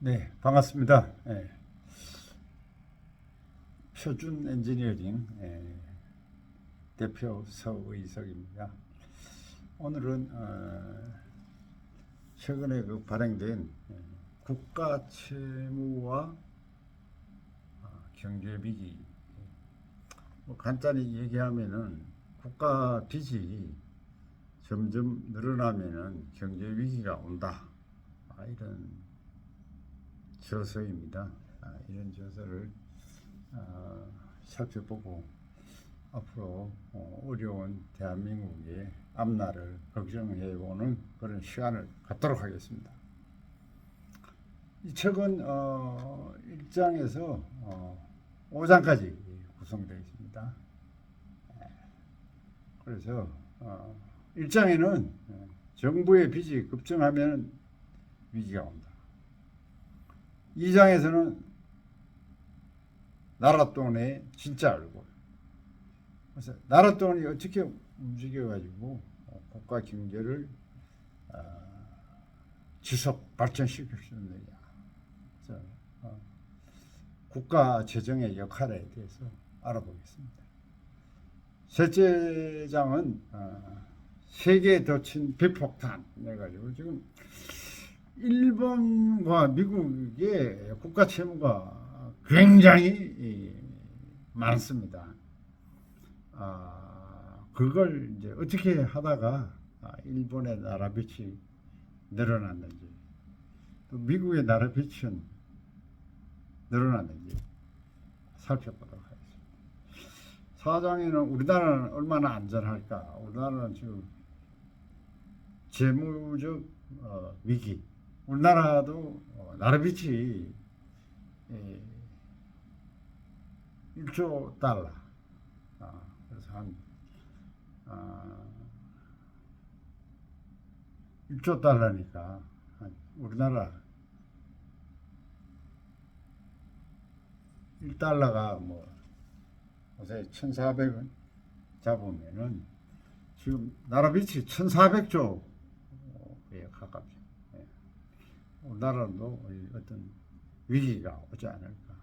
네, 반갑습니다. 표준 엔지니어링 대표 서의석입니다. 오늘은 최근에 발행된 국가 채무와 경제 위기, 간단히 얘기하면은 국가 빚이 점점 늘어나면은 경제 위기가 온다. 이런 저서입니다. 이런 저서를 살펴보고 앞으로 어려운 대한민국의 앞날을 걱정해보는 그런 시간을 갖도록 하겠습니다. 이 책은 1장에서 5장까지 구성되어 있습니다. 그래서 1장에는 정부의 빚이 급증하면 위기가 온다. 2장에서는 나라 돈의 진짜 얼굴. 그래서 나라 돈이 어떻게 움직여가지고 국가 경제를 지속 발전시킬 수 있느냐. 그래서 국가 재정의 역할에 대해서 알아보겠습니다. 셋째 장은 세계에 덮친 비폭탄 해가지고 지금 일본과 미국의 국가 채무가 굉장히 많습니다. 그걸 이제 어떻게 하다가 일본의 나라 빚이 늘어났는지, 또 미국의 나라 빚은 늘어났는지 살펴보도록 하겠습니다. 사장에는 우리나라는 얼마나 안전할까? 우리나라는 지금 재무적 위기, 우리나라도 나라 빚이 1조 달러, 그래서 한 1조 달러니까 우리나라 1달러가 요새 1,400원 잡으면은 지금 나라 빚이 1,400조에 가깝죠. 우리나라도 어떤 위기가 오지 않을까.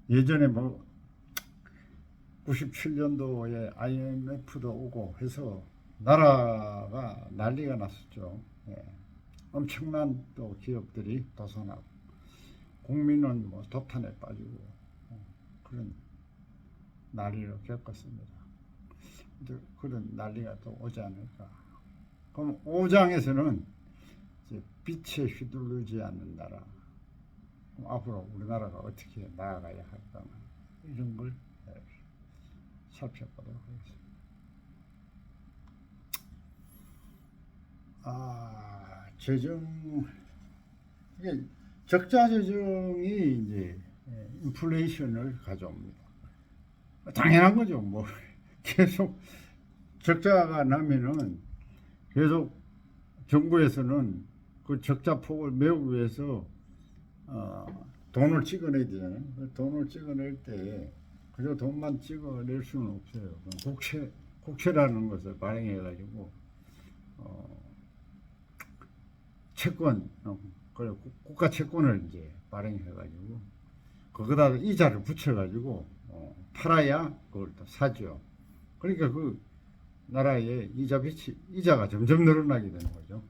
예전에 97년도에 IMF도 오고 해서 나라가 난리가 났었죠. 엄청난 또 기업들이 도산하고 국민은 도탄에 빠지고 그런 난리를 겪었습니다. 그런 난리가 또 오지 않을까. 그럼 5장에서는 빛에 휘둘리지 않는 나라, 앞으로 우리나라가 어떻게 나아가야 할까, 이런 걸 살펴보도록 하겠습니다. 재정, 이게 적자 재정이 이제 인플레이션을 가져옵니다. 당연한 거죠. 계속 적자가 나면은 계속 정부에서는 그 적자 폭을 메우기 위해서 돈을 찍어내야 되잖아요. 돈을 찍어낼 때 그저 돈만 찍어낼 수는 없어요. 국채라는 것을 발행해가지고 채권, 그래 국가 채권을 이제 발행해가지고 거기다 이자를 붙여가지고 팔아야 그걸 또 사죠. 그러니까 그 나라의 이자가 점점 늘어나게 되는 거죠.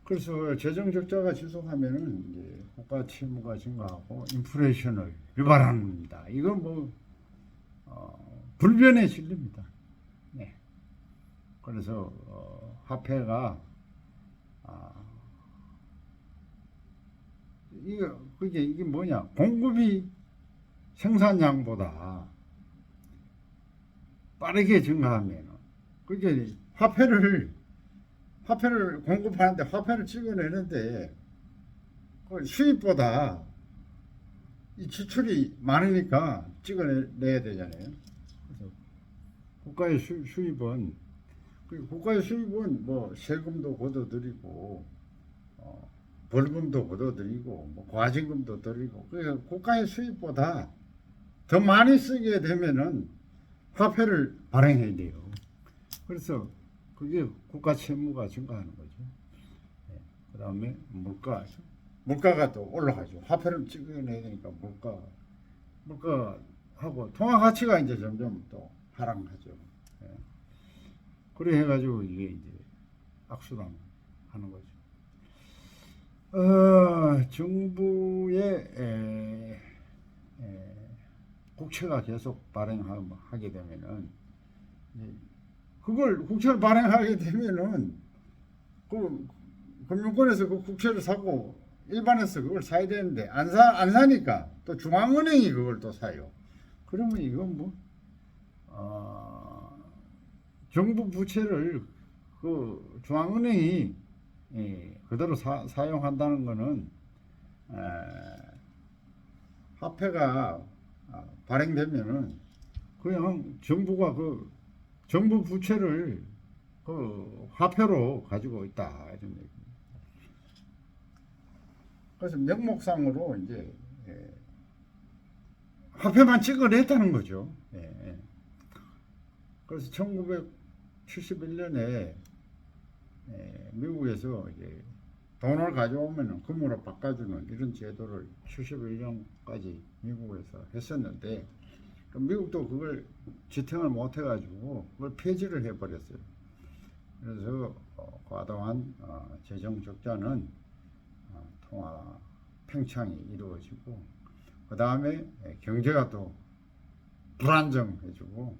그래서 재정 적자가 지속하면은 이제 국가 채무가 증가하고 인플레이션을 유발합니다. 이건 불변의 진리입니다. 그래서 화폐가 이게 뭐냐? 공급이 생산량보다 빠르게 증가하면 그게 화폐를 공급하는데 화폐를 찍어내는데 그 수입보다 이 지출이 많으니까 찍어내야 되잖아요. 그래서 국가의 수입은 세금도 걷어들이고 벌금도 걷어들이고 과징금도 들이고, 그래서 국가의 수입보다 더 많이 쓰게 되면은 화폐를 발행해야 돼요. 그래서 그게 국가 채무가 증가하는 거죠. 그 그다음에 물가가 또 올라가죠. 화폐를 찍어내야 되니까 물가하고 통화 가치가 이제 점점 또 하락하죠. 예. 그래 해가지고 이게 이제 악순환 하는 거죠. 정부의 국채가 계속 발행하게 되면은 그걸 국채를 발행하게 되면은 그 금융권에서 그 국채를 사고 일반에서 그걸 사야 되는데 안 사니까 또 중앙은행이 그걸 또 사요. 그러면 이건 뭐 정부 부채를 그 중앙은행이 그대로 사용한다는 거는 화폐가 발행되면은 그냥 정부가 그 정부 부채를 그 화폐로 가지고 있다 이런 얘기. 그래서 명목상으로 이제 화폐만 찍어냈다는 거죠. 그래서 1971년에 미국에서 이제 돈을 가져오면 금으로 바꿔주는 이런 제도를 71년까지 미국에서 했었는데 미국도 그걸 지탱을 못 해가지고 그걸 폐지를 해버렸어요. 그래서 과도한 재정 적자는 통화 팽창이 이루어지고 그 다음에 경제가 또 불안정해지고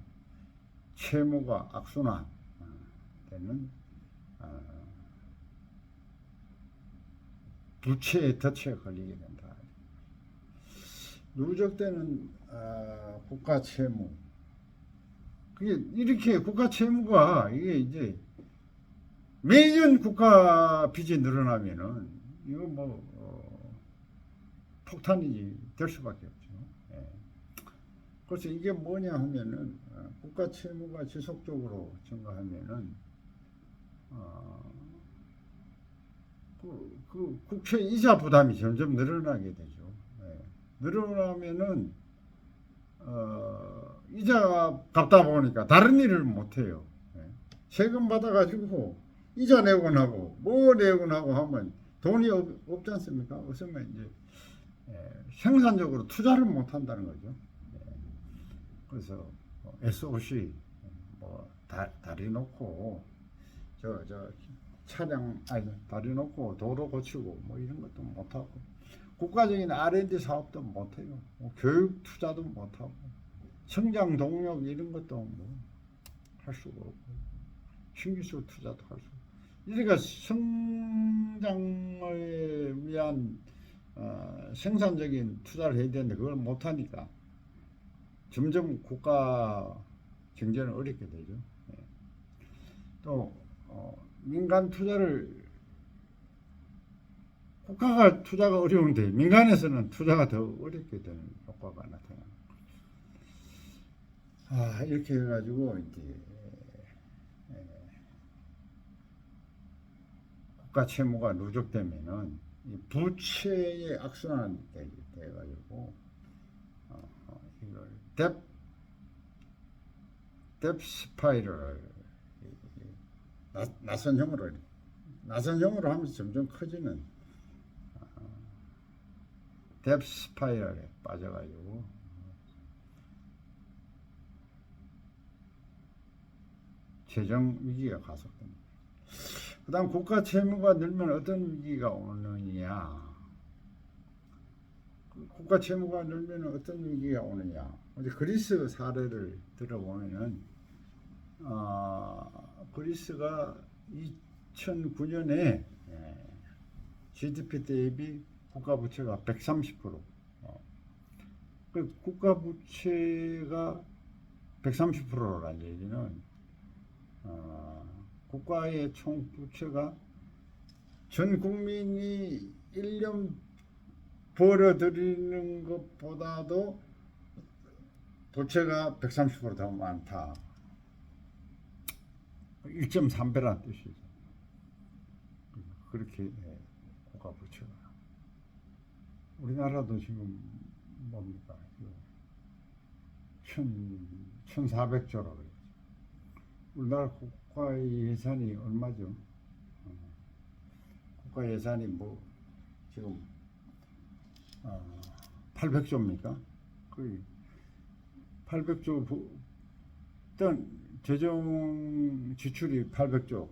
채무가 악순환 되는 부채의 덫에 걸리게 된다. 누적되는 국가 채무. 그게 이렇게 국가 채무가 이게 이제 매년 국가 빚이 늘어나면은 이거 뭐 폭탄이 될 수밖에 없죠. 그래서 이게 뭐냐 하면은 국가 채무가 지속적으로 증가하면은 그 국채 이자 부담이 점점 늘어나게 되죠. 늘어나면은 이자가 갚다 보니까 다른 일을 못 해요. 세금 받아가지고 이자 내고 나고 뭐 내고 나고 하면 돈이 없지 않습니까? 없으면 이제 생산적으로 투자를 못 한다는 거죠. 그래서 SOC 뭐 다리 놓고 저 차량 다리 놓고 도로 고치고 뭐 이런 것도 못 하고 국가적인 R&D 사업도 못 해요. 뭐 교육 투자도 못 하고 성장 동력 이런 것도 뭐 할 수가 없고 신기술 투자도 할 수 없고 그러니까 성장을 위한 생산적인 투자를 해야 되는데 그걸 못 하니까 점점 국가 경제는 어렵게 되죠. 또 민간 투자를 국가가 투자가 어려운데 민간에서는 투자가 더 어렵게 되는 효과가 나타납니다. 이렇게 해가지고 이제 국가 채무가 누적되면은 이 부채의 악순환이 돼가지고 이걸 뎁 스파이럴 나선형으로 하면서 점점 커지는 뎁 스파이럴에 빠져가지고 재정 위기가 가속됩니다. 그 다음 국가 채무가 늘면 어떤 위기가 오느냐. 국가 채무가 늘면 어떤 위기가 오느냐. 이제 그리스 사례를 들어보면은, 그리스가 2009년에 GDP 대비 국가 부채가 130%. 그 국가 부채가 130%라는 얘기는 국가의 총 부채가 전 국민이 1년 벌어들이는 것보다도 부채가 130%더 많다. 1.3배라는 뜻이죠. 그렇게 국가 부채가. 우리나라도 지금 뭡니까? 1,400조라고 그러죠. 우리나라 국가의 예산이 얼마죠? 국가 예산이 뭐 지금 800조입니까? 거의 800조 일단 재정 지출이 800조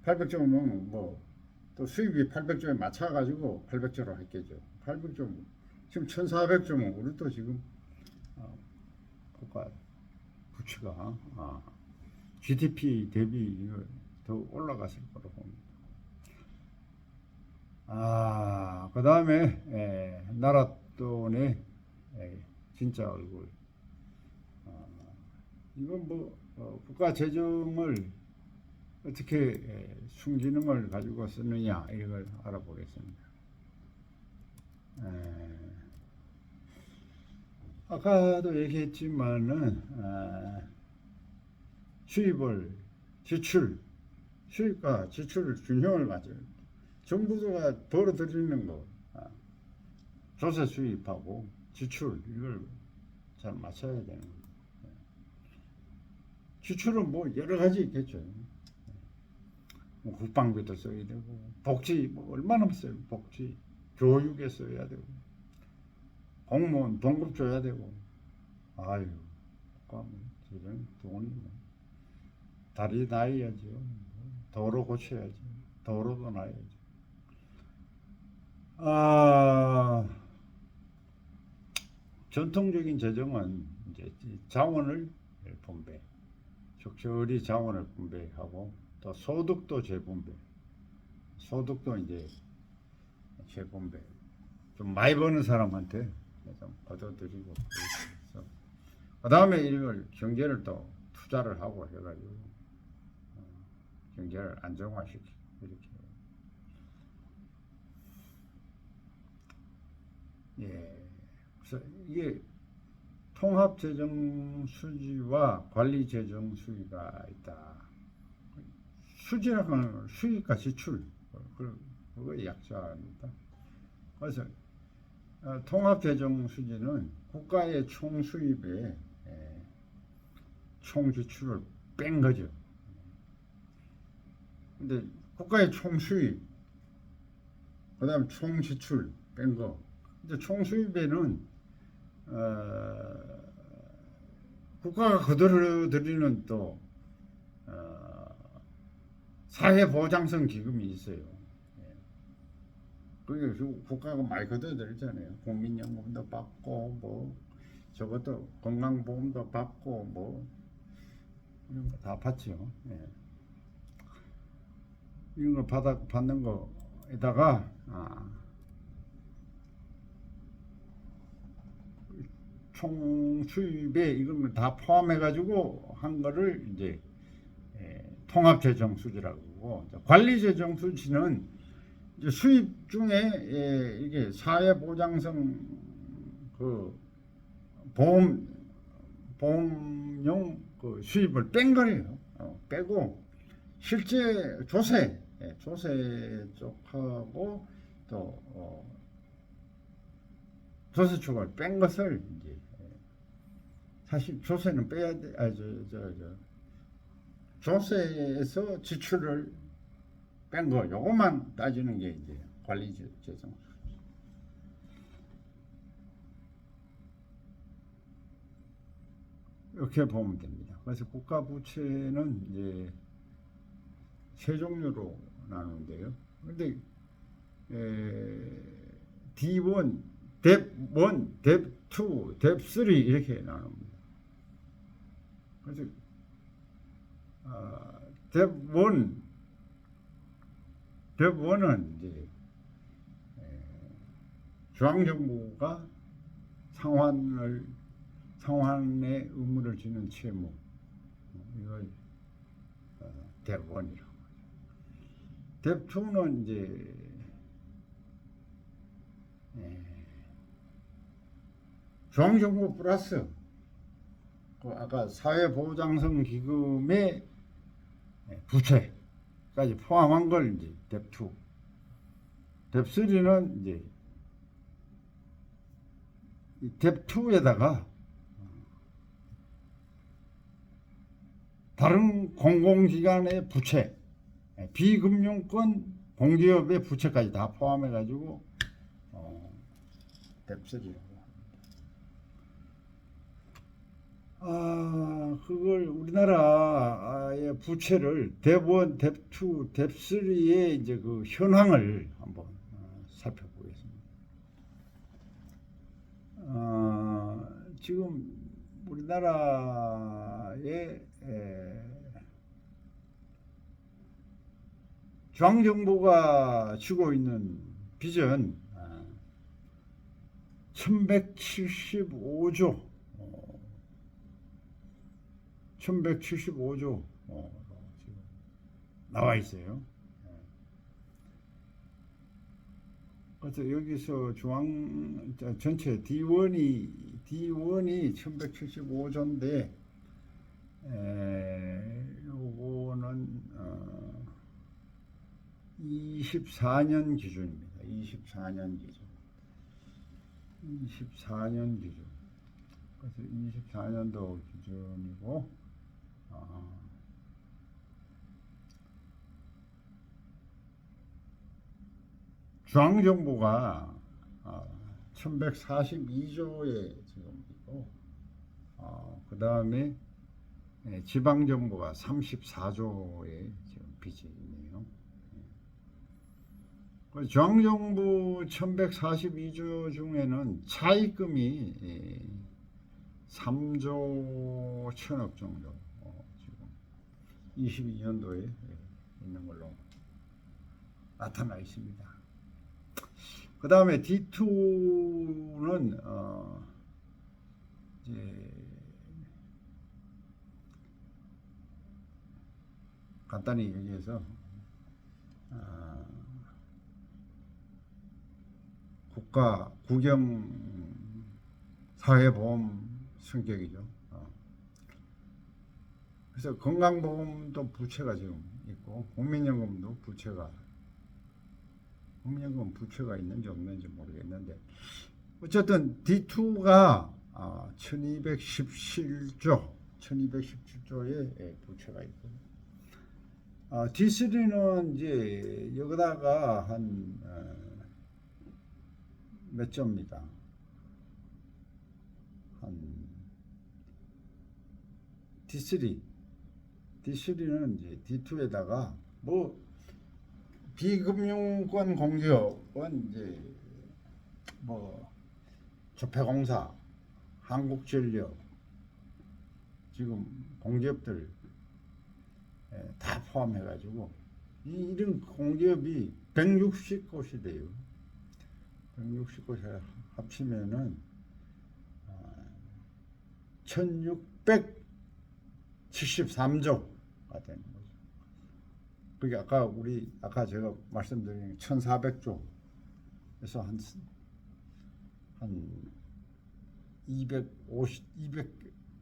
800조면 뭐 또 수입이 800조에 맞춰가지고 800조로 했겠죠. 800조 지금 1400조면 우리도 지금 국가 부채가 GDP 대비 이거 더 올라갔을 거로 봅니다. 그 다음에 나라 돈의 진짜 얼굴. 이건 뭐 국가 재정을 어떻게 순기능을 가지고 쓰느냐 이걸 알아보겠습니다. 아까도 얘기했지만은 수입을 수입과 지출을 균형을 맞춰요. 정부가 벌어들이는 거 조세 수입하고 지출 이걸 잘 맞춰야 되는 거예요. 지출은 뭐 여러 가지 있겠죠. 뭐 국방비도 써야 되고 복지 뭐 얼마나 써요. 복지 교육에 써야 되고 공무원 봉급 줘야 되고 아유 재정 돈이 다리 놔야죠. 도로 고쳐야죠. 도로도 놔야죠. 전통적인 재정은 이제 자원을 분배, 적절히 자원을 분배하고 또 소득도 재분배, 소득도 이제 재분배. 좀 많이 버는 사람한테 좀 거둬들이고 그 다음에 이걸 경제를 또 투자를 하고 해가지고 경제를 안정화시키고 이렇게. 그래서 이게 통합재정수지와 관리재정수지가 있다. 수지라는 수입과 지출 그거의 약자입니다. 그래서 통합재정수지는 국가의 총수입에 총지출을 뺀 거죠. 근데 국가의 총수입 그 다음에 총지출 뺀 거. 이제 총수입에는 국가가 거둬들이는 또 사회보장성 기금이 있어요. 그게 국가가 많이 거둬들이잖아요. 국민연금도 받고 뭐 저것도 건강보험도 받고 뭐 이런 거 다 받죠. 이런 거 받는 거에다가 총 수입에 이걸 다 포함해 가지고 한 거를 이제 통합재정수지라고 하고, 관리재정수지는 이제 수입 중에 이게 사회보장성 그 보험용 그 수입을 뺀 거예요. 빼고 실제 조세 쪽하고 또 조세 쪽을 뺀 것을 이제 사실 조세는 빼야 돼. 조세에서 지출을 뺀 거, 요것만 따지는 게 이제 관리재정. 이렇게 보면 됩니다. 그래서 국가 부채는 이제 세 종류로 나누는데요. 근데 D1, 뎁1, 뎁2, 뎁3 이렇게 나눕니다. 그래서 뎁1은 이제 중앙정부가 상환에 의무를 지는 채무, 이걸 뎁1이라고 하죠. 뎁2는 이제 중앙정부 플러스 아까 사회보장성 기금의 부채까지 포함한 걸 이제 뎁2. 뎁3는 이제 이 뎁2에다가 다른 공공기관의 부채, 비금융권 공기업의 부채까지 다 포함해 가지고 뎁3라고 그걸 우리나라의 부채를 뎁1, 뎁2, 뎁3의 이제 그 현황을 한번 살펴보겠습니다. 지금 우리나라의 중앙정부가 쥐고 있는 빚은 1175조 1175조 지금 나와 있어요. 그래서 여기서 전체 D1이 1175조인데 요거는 24년 기준입니다. 24년 기준. 24년 기준. 그래서 24년도 기준이고, 중앙정부가 1142조에 지금 있고, 그 다음에 지방정부가 34조에 지금 빚이 있네요. 중앙정부 1142조 중에는 차입금이 3조 1천억 정도 지금 22년도에 있는 걸로 나타나 있습니다. 그 다음에 D2는 이제 간단히 얘기해서 국가 국영 사회보험 성격이죠. 그래서 건강보험도 부채가 지금 있고 국민연금도 국민연금 부채가 있는지 없는지 모르겠는데 어쨌든 D2가 1217조의 부채가 있고 D3는 이제 여기다가 한 몇 조입니다. 한 D3는 이제 D2에다가 뭐 비금융권 공기업은 이제 뭐 조폐공사, 한국전력 지금 공기업들 다 포함해가지고 이런 공기업이 160곳이 돼요. 160곳에 합치면은 1673조가 되는 거죠. 그게 아까 제가 말씀드린 1400조에서 한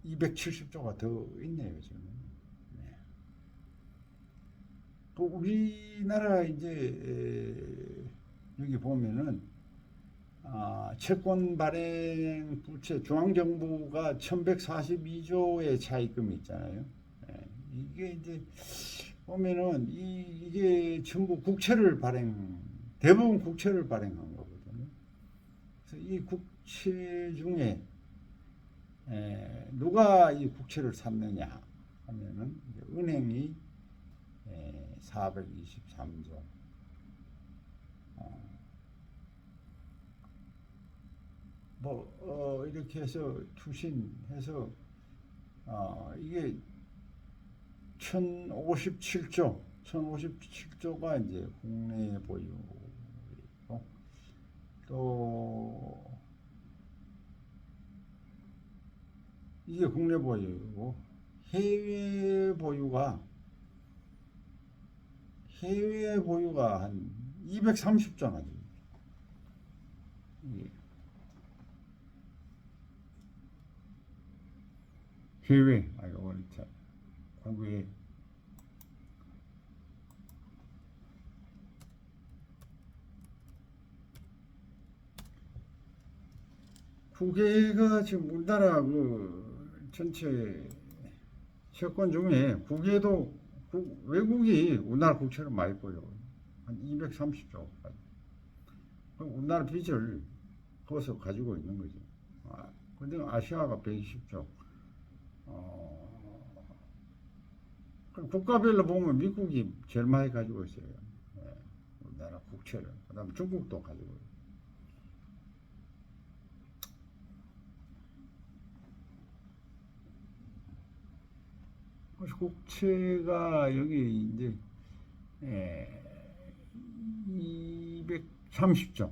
270조가 더 있네요, 지금. 네. 그 우리나라 이제 여기 보면은 채권 발행 부채 중앙정부가 1142조의 차입금이 있잖아요. 이게 이제 보면은 이게 전부 대부분 국채를 발행한 거거든요. 그래서 이 국채 중에 누가 이 국채를 샀느냐 하면은 은행이 423조. 이렇게 해서 투신해서 이게 1057조가 이제 국내 보유이고 또 이게 국내 보유이고 해외 보유가 한 230조나 됩니다. 해외 국외 국외가 지금 우리나라 그 전체 채권 중에 외국이 우리나라 국채를 많이 보여요. 한 230조. 우리나라 빚을 거기서 가지고 있는 거죠. 근데 아시아가 120조. 국가별로 보면 미국이 제일 많이 가지고 있어요. 우리나라 국채를. 그 다음에 중국도 가지고 있어요. 국채가 여기 이제 230조.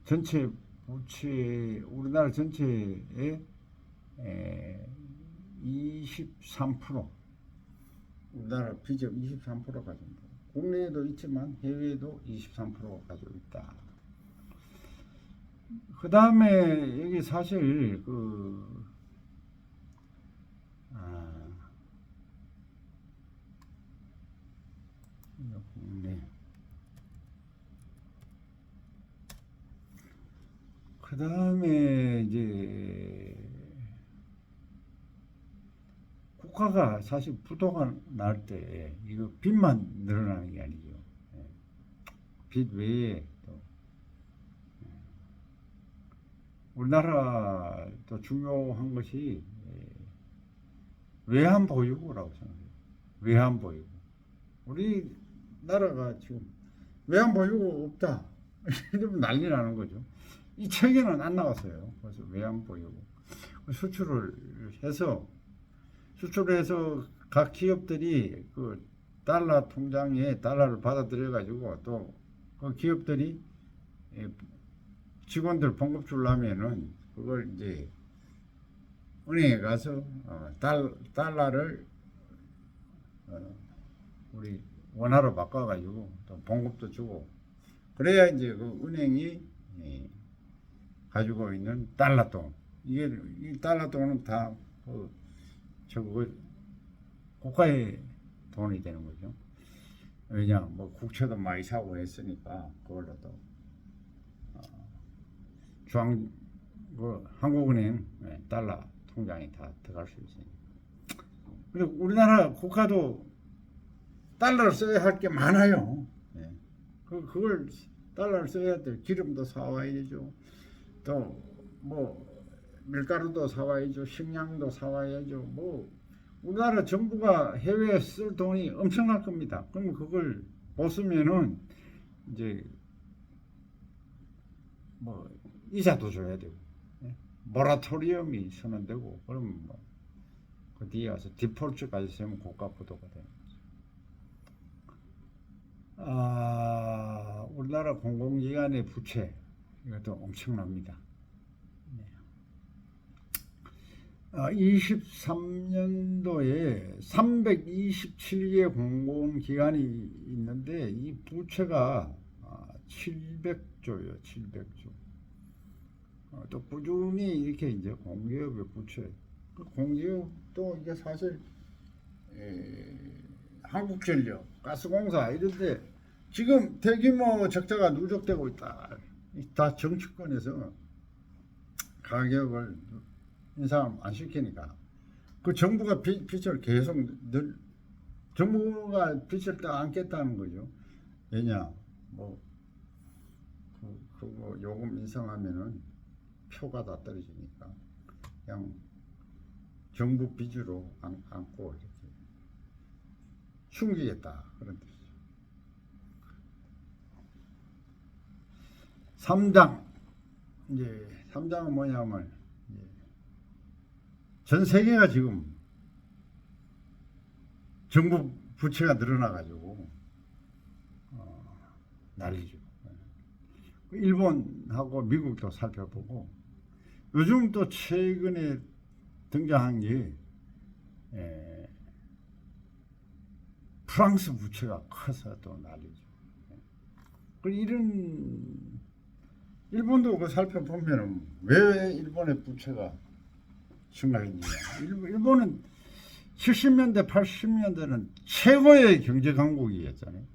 전체 부채, 우리나라 전체의 23%. 우리나라 빚의 23%가 가진다. 국내에도 있지만 해외에도 23%가 가지고 있다. 그 다음에 여기 사실 국내. 그 다음에 이제 국가가 사실 부도가 날 때 이거 빚만 늘어나는 게 아니죠. 빚 외에 또 우리나라 또 중요한 것이 외환 보유고라고 생각해요. 외환 보유고. 우리나라가 지금 외환 보유고 없다 이러면 난리 나는 거죠. 이 책에는 안 나왔어요. 그래서 외환 보유고 수출을 해서 각 기업들이 그 달러 통장에 달러를 받아들여 가지고 또 그 기업들이 직원들 봉급 주려면은 그걸 이제 은행에 가서 달러를 우리 원화로 바꿔 가지고 또 봉급도 주고 그래야 이제 그 은행이 가지고 있는 달러돈 이 달러돈은 다 저거 국가의 돈이 되는 거죠. 왜냐 뭐 국채도 많이 사고 했으니까 그걸로 또 한국은행 달러 통장에 다 들어갈 수 있으니까. 그리고 우리나라 국가도 달러를 써야 할 게 많아요. 그걸 달러를 써야 돼. 기름도 사와야죠. 또 뭐 밀가루도 사와야죠. 식량도 사와야죠. 뭐 우리나라 정부가 해외에 쓸 돈이 엄청날 겁니다. 그러면 그걸 벗으면은 이제 뭐 이자도 줘야 되고 모라토리엄이 선언되고 그러면 뭐 그 뒤에 와서 디폴트까지 세면 국가 부도가 되는 거죠. 우리나라 공공기관의 부채 이것도 엄청납니다. 23년도에 327개 공공기관이 있는데 이 부채가 700조예요. 700조. 또 꾸준히 이렇게 이제 공기업의 부채. 공기업도 이게 사실 한국전력, 가스공사 이런데 지금 대규모 적자가 누적되고 있다. 다 정치권에서 가격을 인상 안 시키니까 그 정부가 빚을 계속 정부가 빚을 딱 안겠다는 거죠. 왜냐 뭐 그거 요금 인상하면은 표가 다 떨어지니까 그냥 정부 빚으로 안고 이렇게 숨기겠다 그런 뜻이죠. 3장 이제 3장은 뭐냐면 전 세계가 지금 정부 부채가 늘어나가지고 난리죠. 일본하고 미국도 살펴보고 요즘 또 최근에 등장한 게 프랑스 부채가 커서 또 난리죠. 이런 일본도 그 살펴보면은 왜 일본의 부채가 심각했냐. 일본은 70년대, 80년대는 최고의 경제 강국이었잖아요.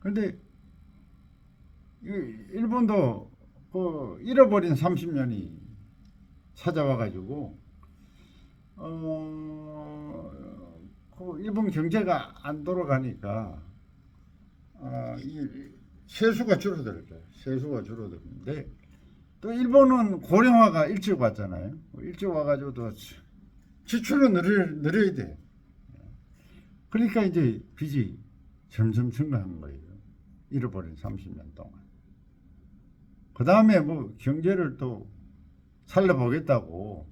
그런데 일본도 그 잃어버린 30년이 찾아와가지고 그 일본 경제가 안 돌아가니까 이 세수가 줄어들죠. 세수가 줄어드는데 또 일본은 고령화가 일찍 왔잖아요. 일찍 와가지고 또 지출은 늘려야 돼. 그러니까 이제 빚이 점점 증가한 거예요. 잃어버린 30년 동안. 그 다음에 뭐 경제를 또 살려보겠다고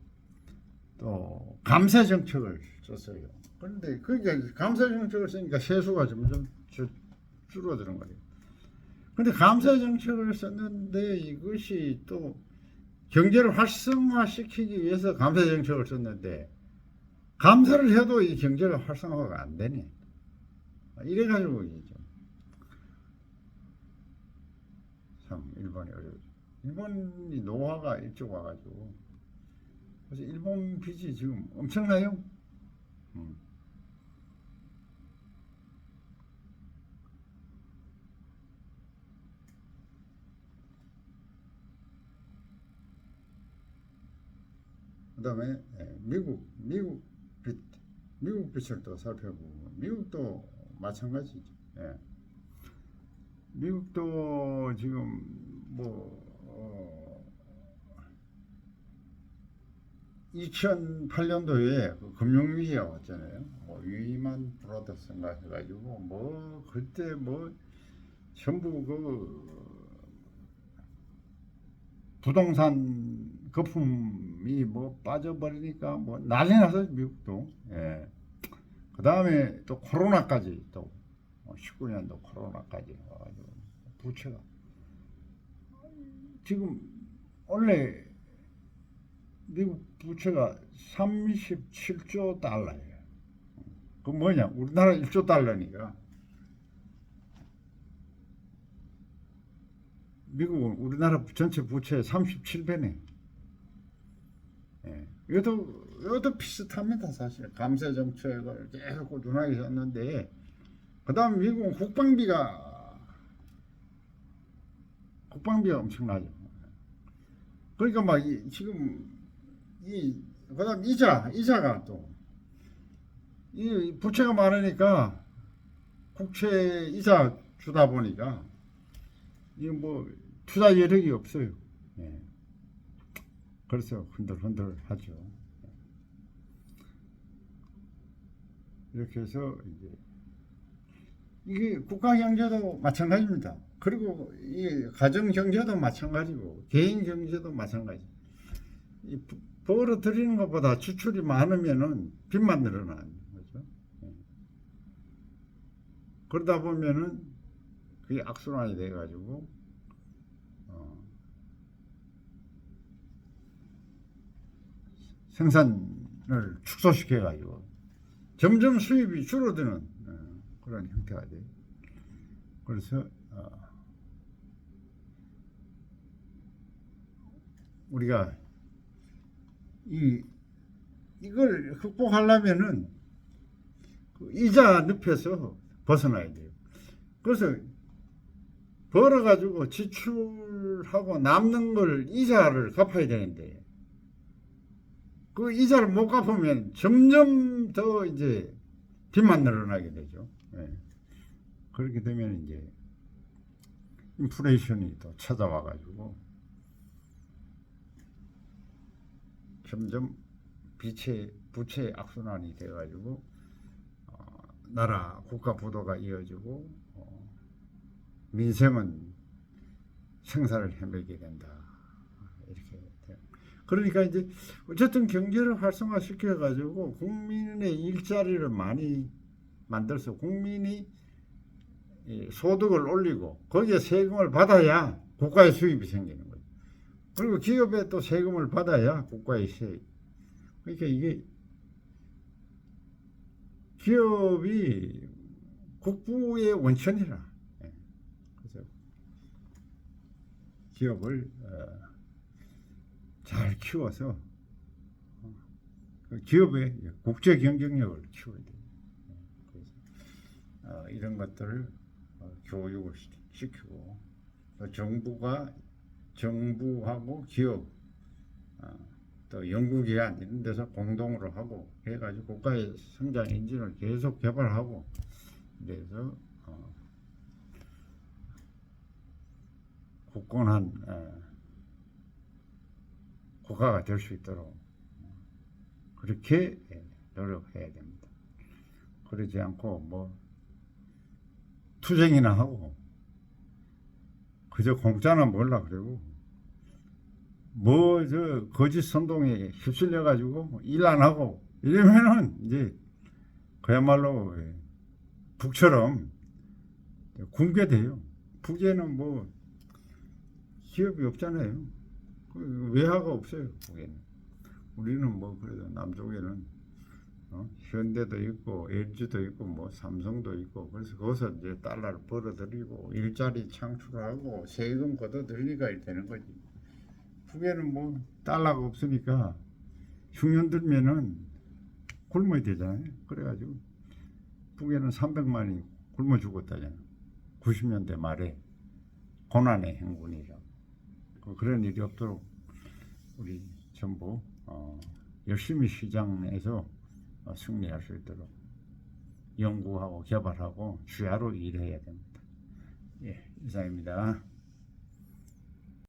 또 감세 정책을 썼어요. 그런데 그게 감세 정책을 쓰니까 세수가 점점 줄어드는 거예요. 근데 감세 정책을 썼는데 이것이 또 경제를 활성화시키기 위해서 감세 정책을 썼는데 감세를 해도 이 경제가 활성화가 안 되네. 이래가지고 이제 참 일본이 어려워요. 일본이 노화가 일찍 와가지고 그래서 일본 빚이 지금 엄청나요. 그 다음에 미국 빚을 또 살펴보면 미국도 마찬가지죠. 예. 미국도 지금 뭐 2008년도에 그 금융위기가 왔잖아요. 뭐 위만 브라더스인가 해가지고 뭐 그때 뭐 전부 그 부동산 거품이 뭐 빠져버리니까 뭐 난리 나서 미국도. 예. 그 다음에 또 코로나까지 또 19년도 코로나까지 와가지고 부채가 지금 원래 미국 부채가 37조 달러예요. 그 뭐냐? 우리나라 1조 달러니까 미국은 우리나라 전체 부채의 37배네. 예. 이것도 비슷합니다. 사실 감세 정책을 계속 꾸준하게 썼는데 그 다음 미국은 국방비가 엄청나죠. 그러니까 막 지금 그다음 이자가 또 이 부채가 많으니까 국채 이자 주다 보니까 이거 뭐 투자 여력이 없어요. 예. 그래서 흔들흔들 하죠. 이렇게 해서 이게 국가 경제도 마찬가지입니다. 그리고 이 가정 경제도 마찬가지고 개인 경제도 마찬가지. 이 벌어들이는 것보다 지출이 많으면은 빚만 늘어나는 거죠. 그러다 보면은 그게 악순환이 돼가지고 생산을 축소시켜가지고 점점 수입이 줄어드는 그런 형태가 돼요. 그래서 우리가 이걸 극복하려면은 그 이자 늪에서 벗어나야 돼요. 그래서 벌어가지고 지출하고 남는 걸 이자를 갚아야 되는데 그 이자를 못 갚으면 점점 더 이제 빚만 늘어나게 되죠. 예. 그렇게 되면 이제 인플레이션이 또 찾아와가지고 점점 부채 악순환이 돼가지고 나라 국가 부도가 이어지고 민생은 생사를 헤매게 된다. 이렇게 돼요. 그러니까 이제 어쨌든 경제를 활성화시켜 가지고 국민의 일자리를 많이 만들어서 국민이 소득을 올리고 거기에 세금을 받아야 국가의 수입이 생기는 거예요. 그리고 기업에 또 세금을 받아야 국가의 세입. 그러니까 이게 기업이 국부의 원천이라. 그래서 기업을 잘 키워서 기업의 국제 경쟁력을 키워야 돼요. 그래서 이런 것들을 교육을 시키고 정부하고 기업 또 연구기관 이런 데서 공동으로 하고 해가지고 국가의 성장 엔진을 계속 개발하고 그래서 굳건한 국가가 될 수 있도록 그렇게 노력해야 됩니다. 그러지 않고 뭐 투쟁이나 하고 그저 공짜나 몰라 그러고 뭐 저 거짓 선동에 휩쓸려 가지고 일 안 하고 이러면은 이제 그야말로 북처럼 붕괴돼요. 북에는 뭐 기업이 없잖아요. 외화가 없어요. 북에는. 우리는 뭐 그래도 남쪽에는 현대도 있고 LG도 있고 뭐 삼성도 있고 그래서 거기서 이제 달러를 벌어들이고 일자리 창출하고 세금 걷어들이가 되는 거지. 북에는 뭐 달러가 없으니까 흉년 들면은 굶어야 되잖아요. 그래가지고 북에는 300만이 굶어 죽었다잖아. 90년대 말에 고난의 행군이라고. 그런 일이 없도록 우리 전부 열심히 시장에서 승리할 수 있도록 연구하고 개발하고 주야로 일해야 됩니다. 예, 이상입니다.